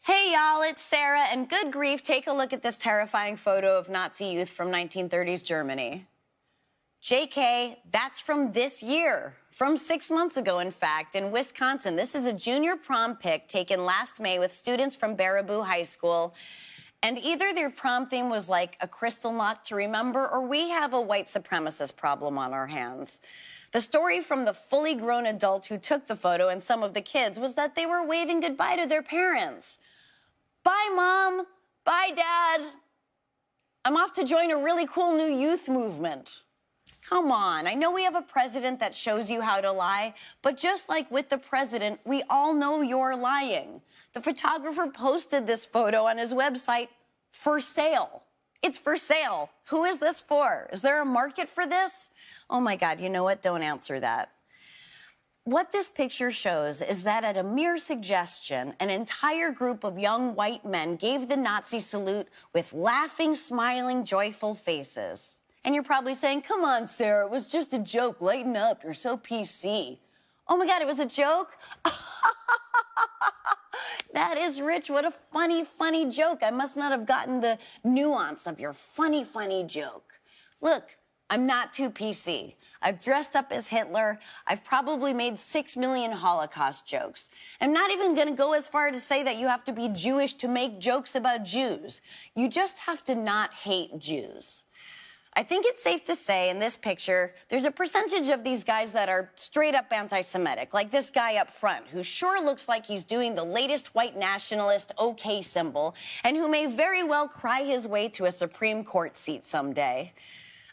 Hey y'all, it's Sarah, and good grief, take a look at this terrifying photo of Nazi youth from 1930s Germany. JK, that's from this year, from 6 months ago, in fact, in Wisconsin. This is a junior prom pic taken last May with students from Baraboo High School. And either their prom theme was like a crystal knot to remember, or we have a white supremacist problem on our hands. The story from the fully grown adult who took the photo and some of the kids was that they were waving goodbye to their parents. Bye, Mom. Bye, Dad. I'm off to join a really cool new youth movement. Come on, I know we have a president that shows you how to lie, but just like with the president, we all know you're lying. The photographer posted this photo on his website for sale. It's for sale. Who is this for? Is there a market for this? Oh my God, you know what? Don't answer that. What this picture shows is that at a mere suggestion, an entire group of young white men gave the Nazi salute with laughing, smiling, joyful faces. And you're probably saying, come on, Sarah, it was just a joke. Lighten up. You're so PC. Oh my God, it was a joke? That is rich. What a funny, funny joke. I must not have gotten the nuance of your funny, funny joke. Look, I'm not too PC. I've dressed up as Hitler. I've probably made 6 million Holocaust jokes. I'm not even going to go as far to say that you have to be Jewish to make jokes about Jews. You just have to not hate Jews. I think it's safe to say in this picture, there's a percentage of these guys that are straight up anti-Semitic, like this guy up front, who sure looks like he's doing the latest white nationalist OK symbol, and who may very well cry his way to a Supreme Court seat someday.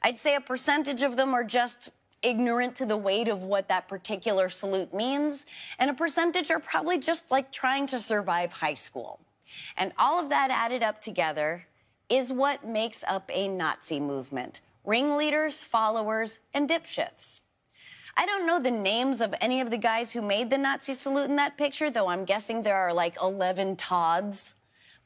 I'd say a percentage of them are just ignorant to the weight of what that particular salute means, and a percentage are probably just like trying to survive high school. And all of that added up together is what makes up a Nazi movement. Ringleaders, followers, and dipshits. I don't know the names of any of the guys who made the Nazi salute in that picture, though I'm guessing there are like 11 Todds.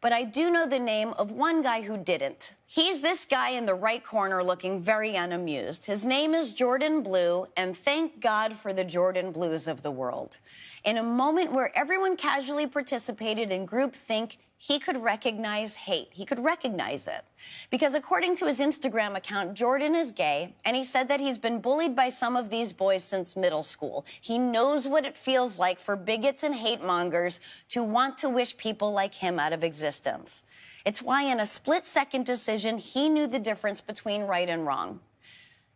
But I do know the name of one guy who didn't. He's this guy in the right corner looking very unamused. His name is Jordan Blue, and thank God for the Jordan Blues of the world. In a moment where everyone casually participated in groupthink, he could recognize hate. He could recognize it. Because according to his Instagram account, Jordan is gay, and he said that he's been bullied by some of these boys since middle school. He knows what it feels like for bigots and hate mongers to want to wish people like him out of existence. It's why in a split-second decision, he knew the difference between right and wrong.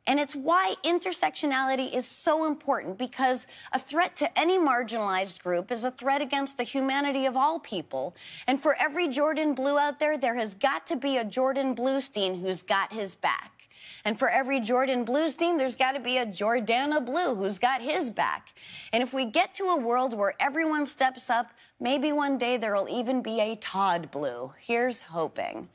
And it's why intersectionality is so important, because a threat to any marginalized group is a threat against the humanity of all people. And for every Jordan Blue out there, there has got to be a Jordan Bluestein who's got his back. And for every Jordan Bluestein, there's got to be a Jordana Blue who's got his back. And if we get to a world where everyone steps up, maybe one day there'll even be a Todd Blue. Here's hoping.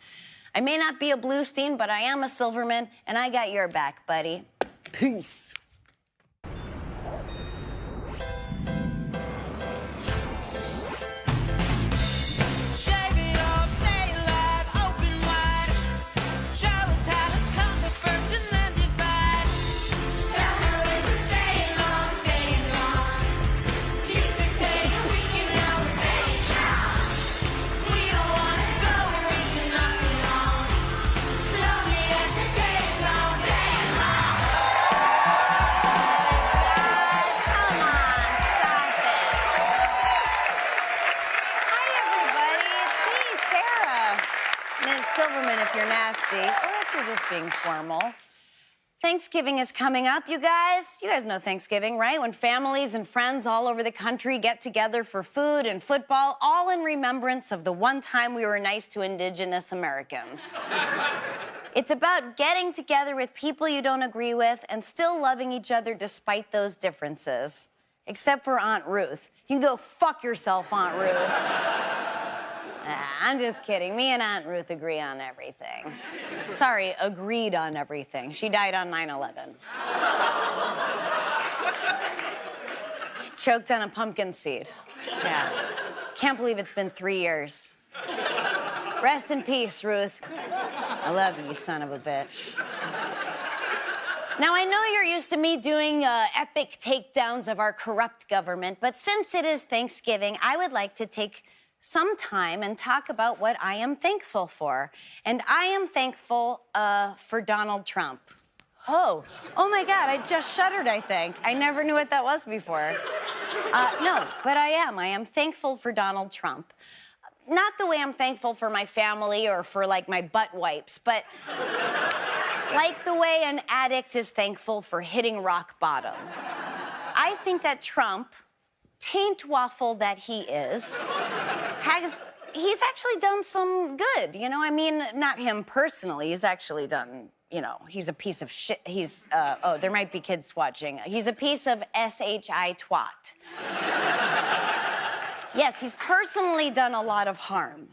I may not be a Bluestein, but I am a Silverman, and I got your back, buddy. Peace. Silverman if you're nasty, or if you're just being formal. Thanksgiving is coming up, you guys. You guys know Thanksgiving, right? When families and friends all over the country get together for food and football, all in remembrance of the one time we were nice to Indigenous Americans. It's about getting together with people you don't agree with and still loving each other despite those differences. Except for Aunt Ruth. You can go fuck yourself, Aunt Ruth. I'm just kidding. Me and Aunt Ruth agree on everything. Sorry, agreed on everything. She died on 9/11. She choked on a pumpkin seed. Yeah. Can't believe it's been 3 years. Rest in peace, Ruth. I love you, son of a bitch. Now, I know you're used to me doing epic takedowns of our corrupt government, but since it is Thanksgiving, I would like to take some time and talk about what I am thankful for. And I am thankful for Donald Trump. Oh my God, I just shuddered, I think. I never knew what that was before. No, but I am thankful for Donald Trump. Not the way I'm thankful for my family or for, like, my butt wipes, but like the way an addict is thankful for hitting rock bottom. I think that Trump, taint waffle that he is, he's actually done some good, you know? I mean, not him personally. He's actually done, you know, he's a piece of shit. He's, oh, there might be kids watching. He's a piece of S1EP21. Yes, he's personally done a lot of harm.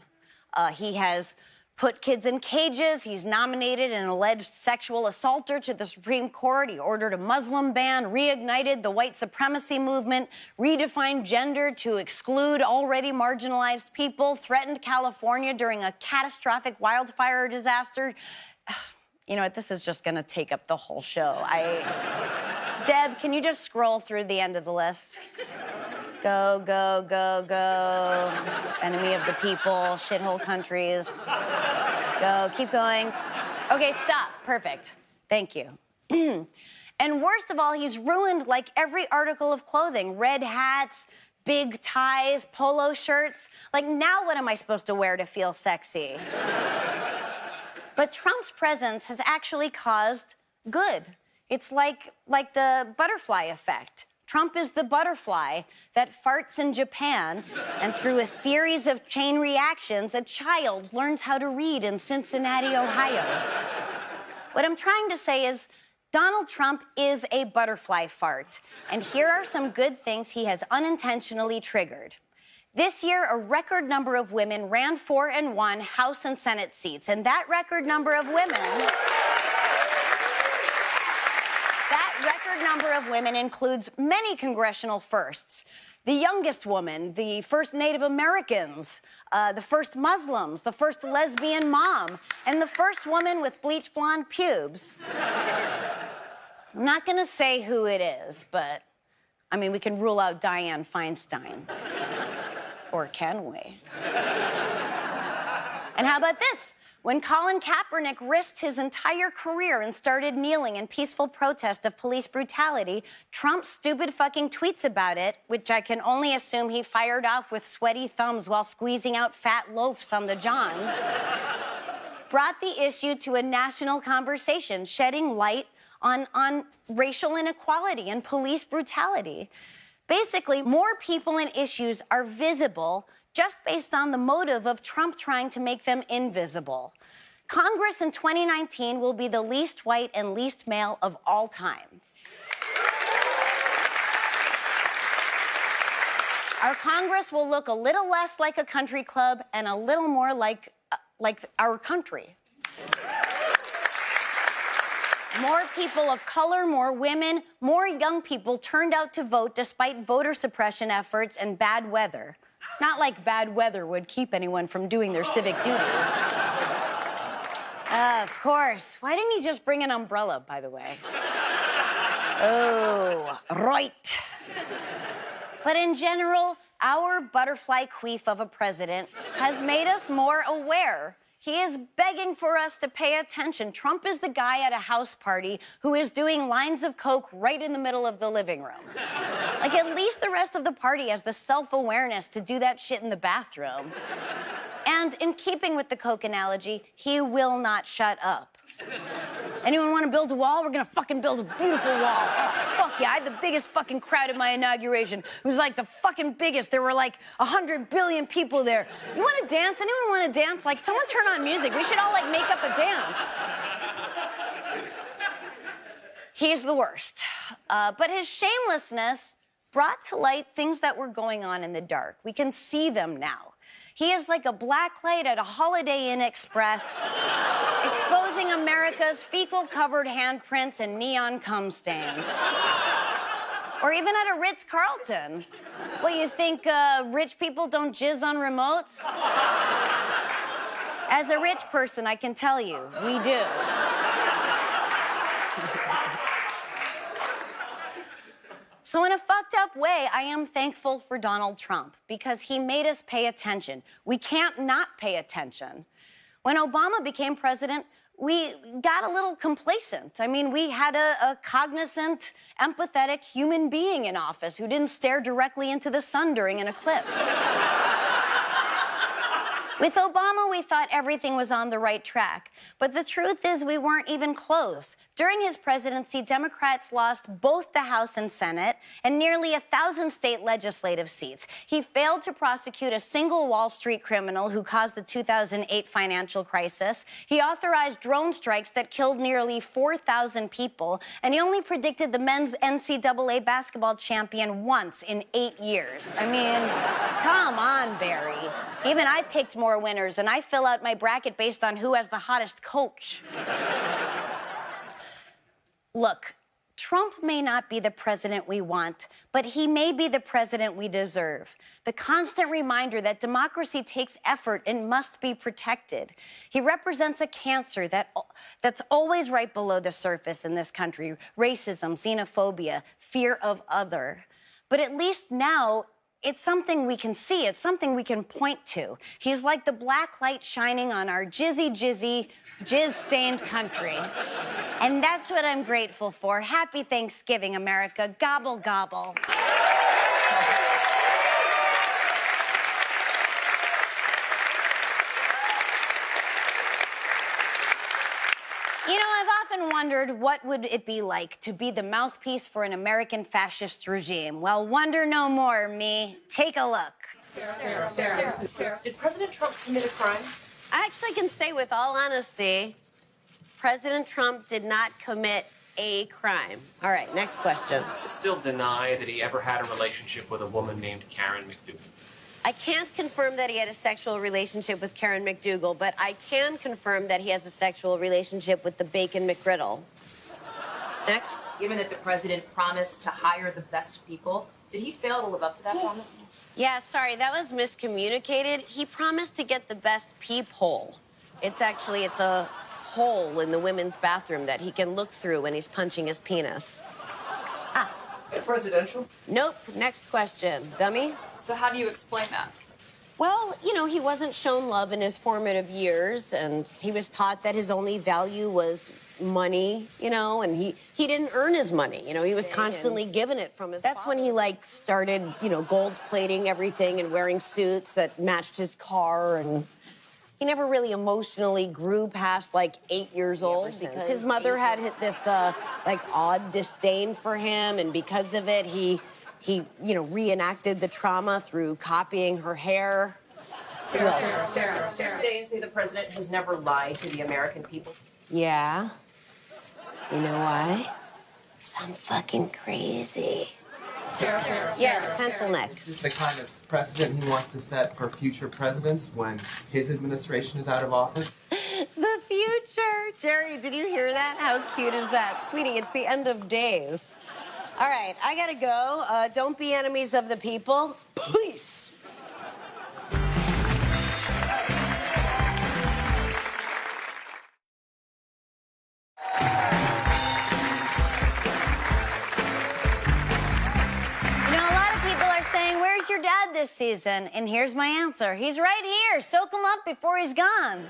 He has put kids in cages. He's nominated an alleged sexual assaulter to the Supreme Court. He ordered a Muslim ban, reignited the white supremacy movement, redefined gender to exclude already marginalized people, threatened California during a catastrophic wildfire disaster. You know what? This is just going to take up the whole show. Deb, can you just scroll through the end of the list? Go, go, go, go. Enemy of the people, shithole countries. Go, keep going. Okay, stop. Perfect. Thank you. And worst of all, he's ruined, like, every article of clothing. Red hats, big ties, polo shirts. Like, now what am I supposed to wear to feel sexy? But Trump's presence has actually caused good. It's like the butterfly effect. Trump is the butterfly that farts in Japan, and through a series of chain reactions, a child learns how to read in Cincinnati, Ohio. What I'm trying to say is Donald Trump is a butterfly fart, and here are some good things he has unintentionally triggered. This year, a record number of women ran for and won House and Senate seats, and that record number of women includes many congressional firsts. The youngest woman, the first Native Americans, the first Muslims, the first lesbian mom, and the first woman with bleach blonde pubes. I'm not gonna say who it is, but, I mean, we can rule out Dianne Feinstein. Or can we? And how about this? When Colin Kaepernick risked his entire career and started kneeling in peaceful protest of police brutality, Trump's stupid fucking tweets about it, which I can only assume he fired off with sweaty thumbs while squeezing out fat loafs on the john, brought the issue to a national conversation, shedding light on racial inequality and police brutality. Basically, more people and issues are visible just based on the motive of Trump trying to make them invisible. Congress in 2019 will be the least white and least male of all time. Our Congress will look a little less like a country club and a little more like our country. More people of color, more women, more young people turned out to vote despite voter suppression efforts and bad weather. Not like bad weather would keep anyone from doing their civic duty. Of course. Why didn't he just bring an umbrella, by the way? Oh, right. But in general, our butterfly queef of a president has made us more aware. He is begging for us to pay attention. Trump is the guy at a house party who is doing lines of coke right in the middle of the living room. Like, at least the rest of the party has the self-awareness to do that shit in the bathroom. And in keeping with the coke analogy, he will not shut up. Anyone want to build a wall? We're gonna fucking build a beautiful wall. Oh, fuck yeah, I had the biggest fucking crowd at my inauguration. It was like the fucking biggest. There were like 100 billion people there. You want to dance? Anyone want to dance? Like, someone turn on music. We should all like make up a dance. He's the worst. But his shamelessness brought to light things that were going on in the dark. We can see them now. He is like a black light at a Holiday Inn Express, exposing America's fecal-covered handprints and neon cum stains. Or even at a Ritz-Carlton. What, you think rich people don't jizz on remotes? As a rich person, I can tell you, we do. So in a fucked up way, I am thankful for Donald Trump because he made us pay attention. We can't not pay attention. When Obama became president, we got a little complacent. I mean, we had a cognizant, empathetic human being in office who didn't stare directly into the sun during an eclipse. With Obama, we thought everything was on the right track. But the truth is we weren't even close. During his presidency, Democrats lost both the House and Senate and nearly 1,000 state legislative seats. He failed to prosecute a single Wall Street criminal who caused the 2008 financial crisis. He authorized drone strikes that killed nearly 4,000 people. And he only predicted the men's NCAA basketball champion once in 8 years. I mean, come on, Barry. Even I picked more winners, and I fill out my bracket based on who has the hottest coach. Look, Trump may not be the president we want, but he may be the president we deserve. The constant reminder that democracy takes effort and must be protected. He represents a cancer that's always right below the surface in this country: racism, xenophobia, fear of other. But at least now, it's something we can see. It's something we can point to. He's like the black light shining on our jizz-stained country. And that's what I'm grateful for. Happy Thanksgiving, America. Gobble, gobble. You know, I've often wondered what would it be like to be the mouthpiece for an American fascist regime. Well, wonder no more, me. Take a look. Sarah. Did President Trump commit a crime? I actually can say with all honesty, President Trump did not commit a crime. All right, next question. Still deny that he ever had a relationship with a woman named Karen McDougal. I can't confirm that he had a sexual relationship with Karen McDougal, but I can confirm that he has a sexual relationship with the Bacon McGriddle. Next. Given that the president promised to hire the best people, did he fail to live up to that promise? Yeah, sorry, that was miscommunicated. He promised to get the best peephole. It's a hole in the women's bathroom that he can look through when he's punching his penis. Presidential? Nope. Next question. Dummy? So how do you explain that? Well, you know, he wasn't shown love in his formative years, and he was taught that his only value was money, you know, and he didn't earn his money. You know, he was constantly given it from his That's father. when he, like, started, you know, gold-plating everything and wearing suits that matched his car, and he never really emotionally grew past, like, 8 years old because his mother had this, like, odd disdain for him, and because of it, he, you know, reenacted the trauma through copying her hair. Sarah. Stay and say the president has never lied to the American people. Yeah. You know why? Because I'm fucking crazy. Yes, pencil neck. This is the kind of precedent he wants to set for future presidents when his administration is out of office. The future. Jerry, did you hear that? How cute is that? Sweetie, it's the end of days. All right, I gotta go. Don't be enemies of the people. Peace. Your dad this season, and here's my answer. He's right here. Soak him up before he's gone.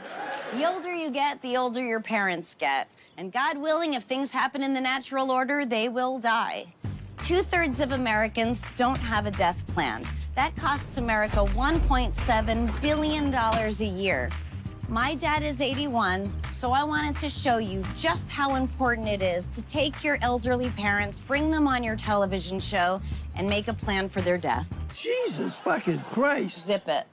The older you get, the older your parents get. And God willing, if things happen in the natural order, they will die. 2/3 of Americans don't have a death plan. That costs America $1.7 billion a year. My dad is 81, so I wanted to show you just how important it is to take your elderly parents, bring them on your television show, and make a plan for their death. Jesus fucking Christ. Zip it.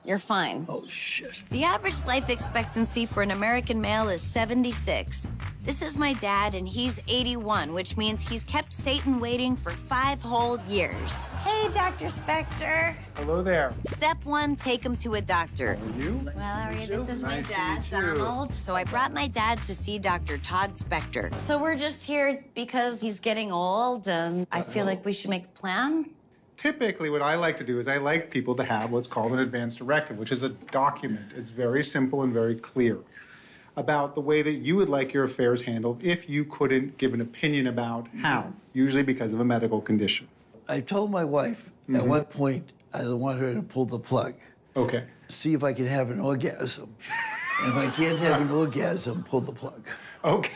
You're fine. Oh, shit. The average life expectancy for an American male is 76. This is my dad, and he's 81, which means he's kept Satan waiting for 5 whole years. Hey, Dr. Spector. Hello there. Step 1, take him to a doctor. How are you? Well, how are you? This is my Nice to dad, meet you. Donald. So I brought my dad to see Dr. Todd Spector. So we're just here because he's getting old, and I feel like we should make a plan. Typically, what I like to do is I like people to have what's called an advance directive, which is a document. It's very simple and very clear about the way that you would like your affairs handled if you couldn't give an opinion about how, usually because of a medical condition. I told my wife at one point I don't want her to pull the plug. Okay. See if I can have an orgasm. And if I can't have an orgasm, pull the plug. Okay.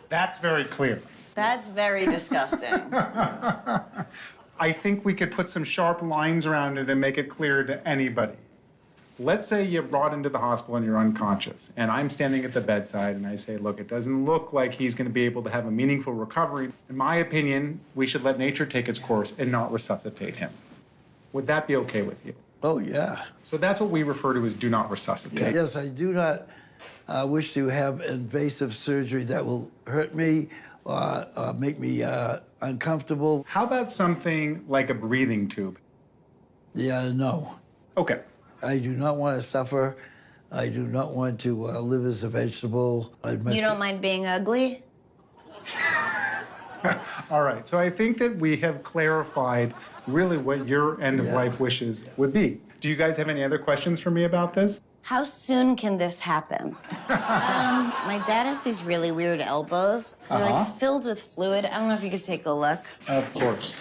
That's very clear. That's very disgusting. I think we could put some sharp lines around it and make it clear to anybody. Let's say you're brought into the hospital and you're unconscious, and I'm standing at the bedside and I say, look, it doesn't look like he's going to be able to have a meaningful recovery. In my opinion, we should let nature take its course and not resuscitate him. Would that be okay with you? Oh, yeah. So that's what we refer to as do not resuscitate. Yes, I do not wish to have invasive surgery that will hurt me or make me uncomfortable. How about something like a breathing tube? Yeah, no. Okay. I do not want to suffer. I do not want to live as a vegetable. You don't mind being ugly? All right. So I think that we have clarified really what your end-of-life wishes would be. Do you guys have any other questions for me about this? How soon can this happen? My dad has these really weird elbows. They're like filled with fluid. I don't know if you could take a look. Of course.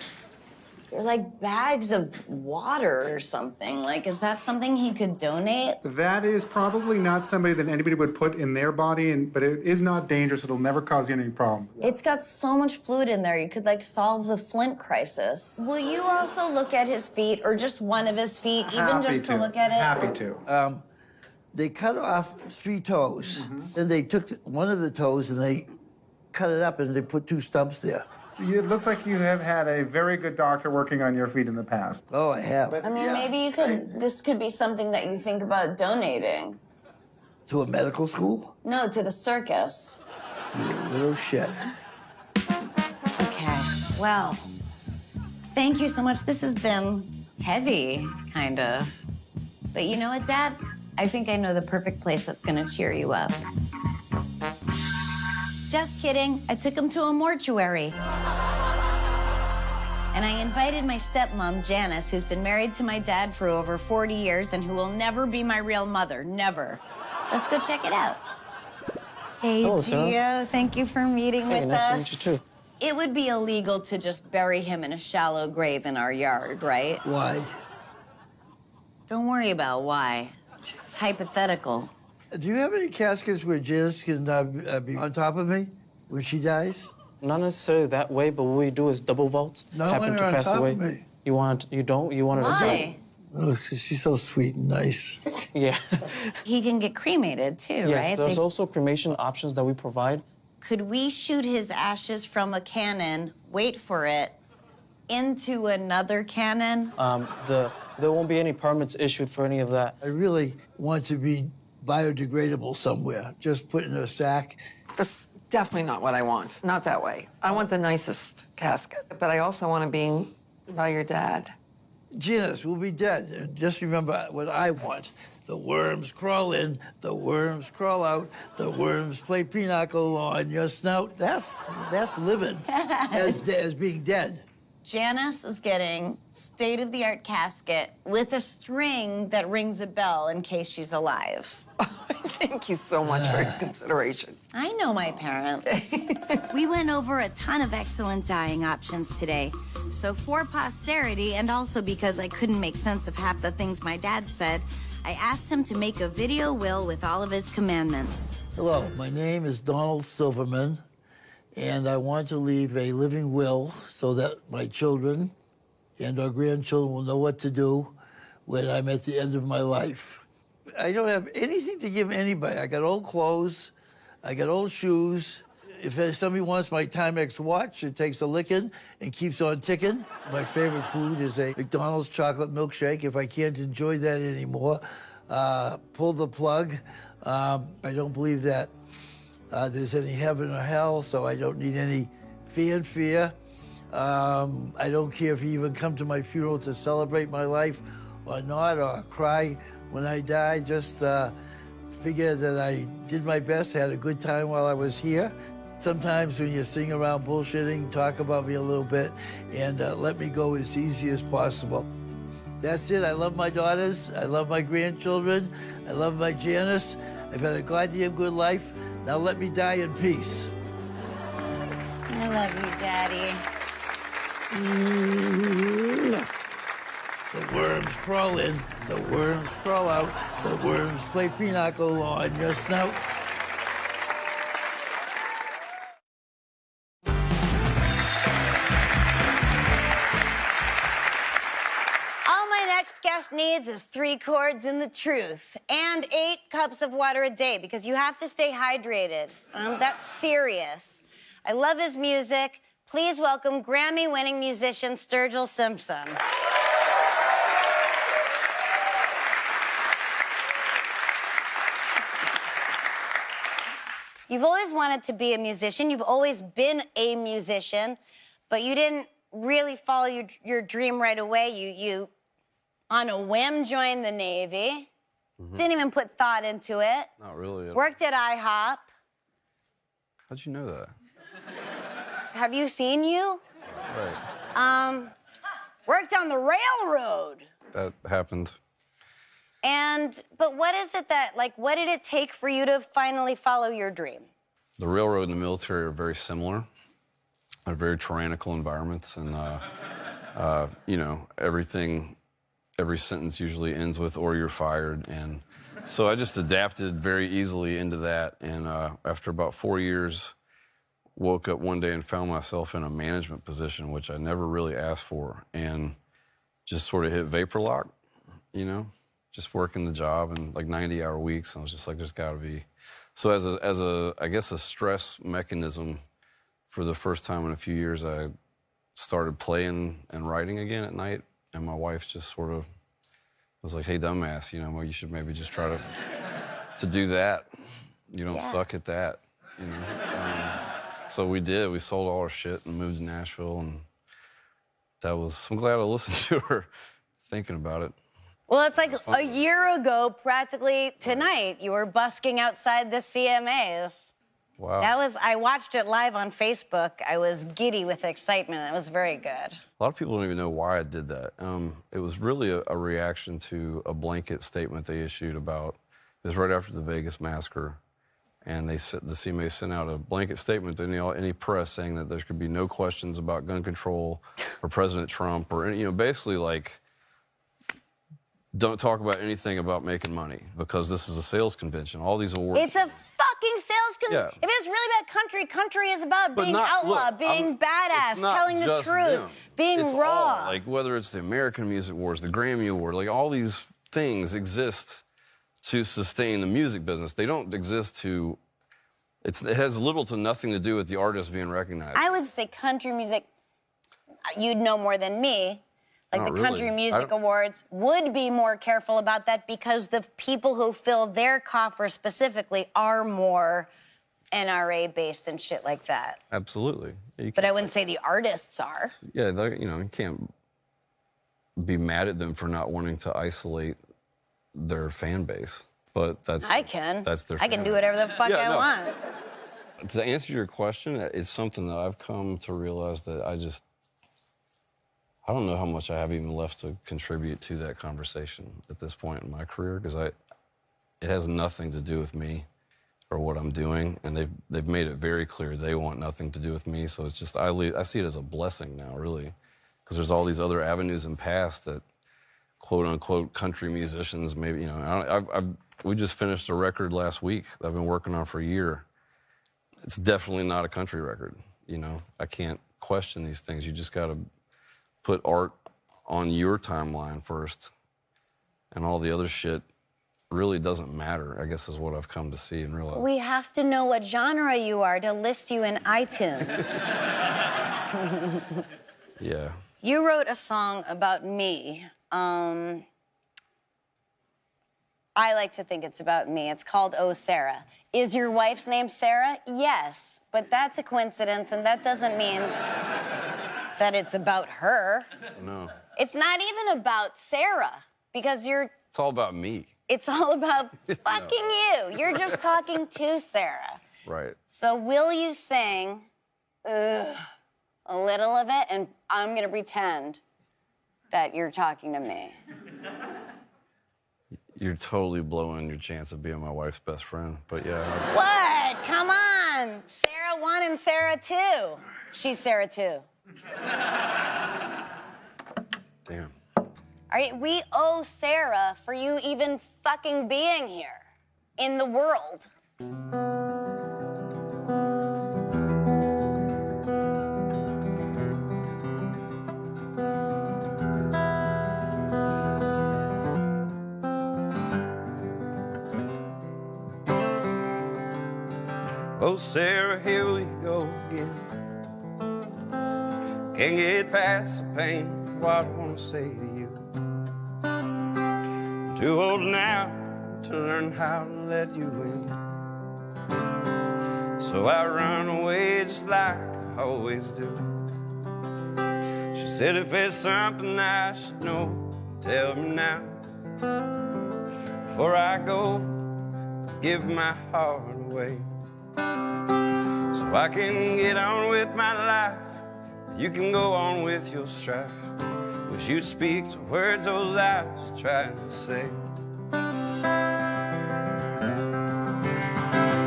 They're like bags of water or something. Like, is that something he could donate? That is probably not somebody that anybody would put in their body, but it is not dangerous. It'll never cause you any problem. It's got so much fluid in there, you could like solve the Flint crisis. Will you also look at his feet, or just one of his feet, even just to look at it? Happy to. They cut off 3 toes. Then they took one of the toes and they cut it up and they put 2 stumps there. It looks like you have had a very good doctor working on your feet in the past. Oh, I have. I mean, maybe you could, this could be something that you think about donating. To a medical school? No, to the circus. You little shit. Okay, well, thank you so much. This has been heavy, kind of. But you know what, Dad? I think I know the perfect place that's gonna cheer you up. Just kidding. I took him to a mortuary. And I invited my stepmom, Janice, who's been married to my dad for over 40 years and who will never be my real mother, never. Let's go check it out. Hey, Hello, Gio, Sarah. thank you for meeting with nice to us. meet you, too. It would be illegal to just bury him in a shallow grave in our yard, right? Why? Don't worry about why. It's hypothetical. Do you have any caskets where Janice can be on top of me when she dies? Not necessarily that way, but what we do is double vaults. No, I want her on top of me. You don't? You want her to Why? Oh, she's so sweet and nice. Yeah. He can get cremated too, Yes, right? there's also cremation options that we provide. Could we shoot his ashes from a cannon, wait for it, into another cannon? There won't be any permits issued for any of that. I really want to be biodegradable somewhere. Just put in a sack. That's definitely not what I want. Not that way. I want the nicest casket, but I also want to be by your dad. Janice, we'll be dead. And just remember what I want. The worms crawl in, the worms crawl out, the worms play pinochle on your snout. That's living as being dead. Janice is getting state-of-the-art casket with a string that rings a bell in case she's alive. Thank you so much for your consideration. I know my parents. We went over a ton of excellent dying options today. So for posterity, and also because I couldn't make sense of half the things my dad said, I asked him to make a video will with all of his commandments. Hello, my name is Donald Silverman, and I want to leave a living will so that my children and our grandchildren will know what to do when I'm at the end of my life. I don't have anything to give anybody. I got old clothes, I got old shoes. If somebody wants my Timex watch, it takes a licking and keeps on ticking. My favorite food is a McDonald's chocolate milkshake. If I can't enjoy that anymore, pull the plug. I don't believe that there's any heaven or hell, so I don't need any fanfare. I don't care if you even come to my funeral to celebrate my life or not, or cry when I die. Just figure that I did my best, had a good time while I was here. Sometimes when you sing around bullshitting, talk about me a little bit and let me go as easy as possible. That's it. I love my daughters. I love my grandchildren. I love my Janice. I've had a goddamn good life. Now let me die in peace. I love you, Daddy. The worms crawl in, the worms crawl out, the worms play pinochle on your snout. All my next guest needs is 3 chords in the truth and 8 cups of water a day because you have to stay hydrated. That's serious. I love his music. Please welcome Grammy-winning musician Sturgill Simpson. You've always wanted to be a musician. You've always been a musician, but you didn't really follow your dream right away. You, on a whim, joined the Navy. Didn't even put thought into it. Not really. Worked at IHOP. How'd you know that? Have you seen you? Right. Worked on the railroad. That happened. But what is it that, like, what did it take for you to finally follow your dream? The railroad and the military are very similar. They're very tyrannical environments, and you know, every sentence usually ends with "or you're fired," and so I just adapted very easily into that. And after about 4 years, woke up one day and found myself in a management position, which I never really asked for, and just sort of hit vapor lock, you know. Just working the job and like 90-hour weeks. And I was just like, there's got to be. So as a I guess a stress mechanism, for the first time in a few years, I started playing and writing again at night. And my wife just sort of was like, hey, dumbass, you know, well, you should maybe just try to do that. You don't suck at that, you know. So we did. We sold all our shit and moved to Nashville. And I'm glad I listened to her thinking about it. Well, it's like a year ago, practically tonight, you were busking outside the CMAs. Wow. I watched it live on Facebook. I was giddy with excitement. It was very good. A lot of people don't even know why I did that. It was really a reaction to a blanket statement they issued about, it was right after the Vegas massacre, and the CMA sent out a blanket statement to any press saying that there could be no questions about gun control or President Trump or any, basically like, don't talk about anything about making money because this is a sales convention. All these awards. It's a fucking sales convention. Yeah. If it's really about country is about being outlaw, being badass, telling the truth, being raw. Like whether it's the American Music Awards, the Grammy Award, like all these things exist to sustain the music business. They don't exist to. It has little to nothing to do with the artist being recognized. I would say country music. You'd know more than me. Like the Country Music Awards would be more careful about that because the people who fill their coffers specifically are more NRA-based and shit like that. Absolutely. But I wouldn't say the artists are. Yeah, you can't be mad at them for not wanting to isolate their fan base. But that's I can. That's their. I can do whatever the fuck I want. To answer your question, it's something that I've come to realize that I don't know how much I have even left to contribute to that conversation at this point in my career because it has nothing to do with me or what I'm doing, and they've made it very clear they want nothing to do with me. So it's just I see it as a blessing now, really, because there's all these other avenues in past that quote unquote country musicians maybe we just finished a record last week that I've been working on for a year. It's definitely not a country record. I can't question these things. You just got to put art on your timeline first, and all the other shit really doesn't matter, I guess is what I've come to see and realize. We have to know what genre you are to list you in iTunes. Yeah. You wrote a song about me. I like to think it's about me. It's called Oh, Sarah. Is your wife's name Sarah? Yes, but that's a coincidence, and that doesn't mean that it's about her. No. It's not even about Sarah, because It's all about me. It's all about fucking you. You're just talking to Sarah. Right. So will you sing a little of it, and I'm gonna pretend that you're talking to me. You're totally blowing your chance of being my wife's best friend, but yeah. What? Come on. Sarah 1 and Sarah 2. She's Sarah 2. Damn. All right, we owe Sarah for you even fucking being here in the world. Oh, Sarah, here we go again. Can't get past the pain of what I want to say to you. Too old now to learn how to let you in. So I run away just like I always do. She said if there's something I should know, tell me now. Before I go, give my heart away. So I can get on with my life, you can go on with your strife. Wish you'd speak the words those eyes are trying to say.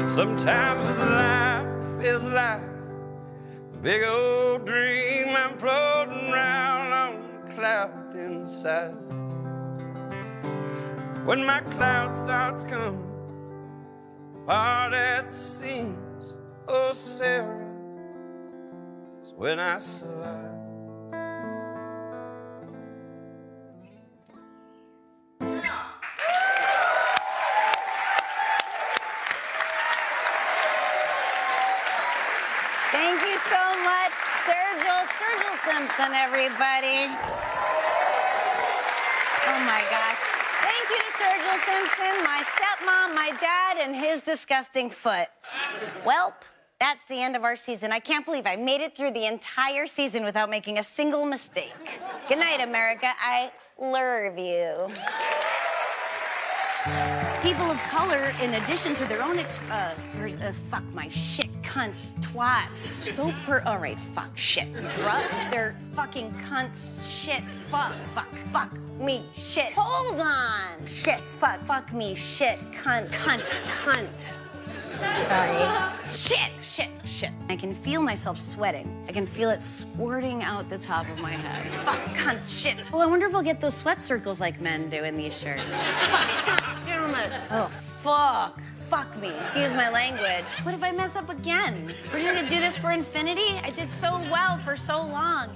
Sometimes this life feels like a big old dream I'm floating around on a cloud inside. When my cloud starts coming apart at the seams, oh Sarah, it's when I slide. Thank you so much, Sturgill Simpson, everybody. Oh my gosh. Thank you to Sturgill Simpson, my stepmom, my dad, and his disgusting foot. Welp, that's the end of our season. I can't believe I made it through the entire season without making a single mistake. Good night, America. I love you. People of color, in addition to their own fuck my shit, cunt, twat. All right, fuck, shit, they're fucking cunts, shit, fuck me, shit. Hold on. Shit, fuck me, shit, cunt. Sorry. Shit. I can feel myself sweating. I can feel it squirting out the top of my head. Fuck, cunt, shit. Oh, I wonder if we'll get those sweat circles like men do in these shirts. Fuck, damn it. Oh, fuck. Fuck me. Excuse my language. What if I mess up again? We're just gonna do this for infinity? I did so well for so long.